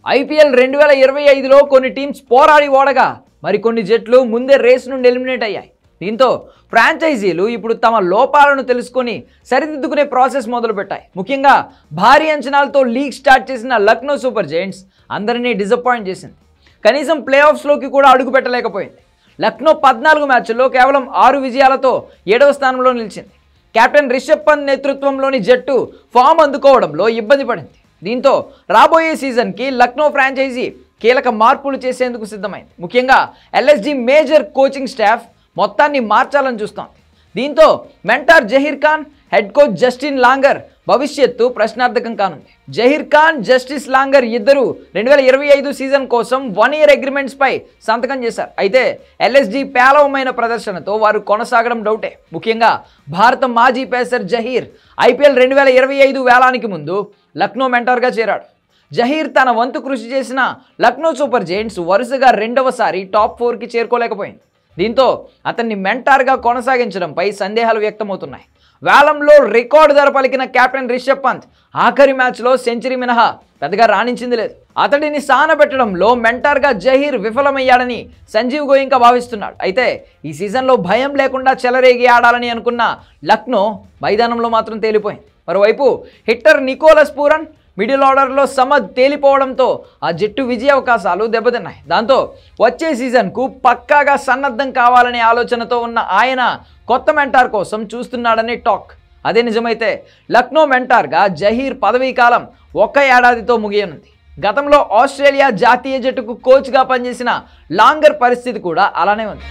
IPL 2025లో కొన్ని teams పోరాడి ఓడగా మరికొన్ని జట్లు ముందే రేస్ నుండి ఎలిమినేట్ అయ్యాయి. దీంతో ఫ్రాంచైజీలు ఇప్పుడు తమ లోపాలను తెలుసుకొని సరిదిద్దుకునే ప్రాసెస్ మొదలుపెట్టాయి. ముఖ్యంగా భారీ అంచనాలతో లీగ్ స్టార్ట్ చేసిన లక్నో సూపర్ జైంట్స్ అందరినీ డిసప్పాయింట్ చేసింది. కనీసం ప్లే ఆఫ్స్లోకి కూడా అడుగు పెట్టలేకపోయింది. లక్నో 14 మ్యాచ్ల్లో కేవలం 6 విజయాలతో 7వ స్థానంలో నిలిచింది. కెప్టెన్ రిషబ్ పంత్ నేతృత్వంలోని జట్టు ఫామ్ అందుకోవడంలో ఇబ్బంది పడింది. దీంతో రాబోయే సీజన్కి లక్నో ఫ్రాంచైజీ కీలక మార్పులు చేసేందుకు సిద్ధమైంది. ముఖ్యంగా ఎల్ఎస్జీ మేజర్ కోచింగ్ స్టాఫ్ మొత్తాన్ని మార్చాలని చూస్తోంది. దీంతో mentor Zaheer Khan, head coach Justin longer భవిష్యత్తు ప్రశ్నార్థకం కానుంది. జహీర్ ఖాన్, జస్టిస్ లాంగర్ ఇద్దరు 2025 సీజన్ కోసం 1 ఇయర్ అగ్రిమెంట్స్పై సంతకం చేశారు. అయితే ఎల్ఎస్జీ పేలవమైన ప్రదర్శనతో వారు కొనసాగడం డౌటే. ముఖ్యంగా భారత మాజీ పేసర్ జహీర్ ఐపీఎల్ 2025 వేలానికి ముందు లక్నో మెంటార్గా చేరాడు. జహీర్ తన వంతు కృషి చేసిన లక్నో సూపర్ జైంట్స్ వరుసగా 2వసారి టాప్ 4కి చేరుకోలేకపోయింది. దీంతో అతన్ని మెంటార్గా కొనసాగించడంపై సందేహాలు వ్యక్తమవుతున్నాయి. వేలంలో రికార్డు ధర పలికిన కెప్టెన్ రిషబ్ పంత్ ఆఖరి మ్యాచ్లో సెంచరీ మినహా పెద్దగా రాణించింది లేదు. అతడిని సానబెట్టడంలో మెంటార్గా జహీర్ విఫలమయ్యాడని సంజీవ్ గోయింకా భావిస్తున్నాడు. అయితే ఈ సీజన్లో భయం లేకుండా చెలరేగి ఆడాలని అనుకున్న లక్నో మైదానంలో మాత్రం తేలిపోయింది. మరోవైపు హిట్టర్ నికోలస్ పూరన్, మిడిల్ ఆర్డర్లో సమద్ తేలిపోవడంతో ఆ జట్టు విజయ అవకాశాలు దెబ్బతిన్నాయి. దాంతో వచ్చే సీజన్కు పక్కాగా సన్నద్ధం కావాలనే ఆలోచనతో ఉన్న ఆయన కొత్త మెంటార్ కోసం చూస్తున్నాడనే టాక్. అదే నిజమైతే లక్నో మెంటార్గా జహీర్ పదవీ కాలం 1 ఏడాదితో ముగియనుంది. గతంలో ఆస్ట్రేలియా జాతీయ జట్టుకు కోచ్గా పనిచేసిన లాంగర్ పరిస్థితి కూడా అలానే ఉంది.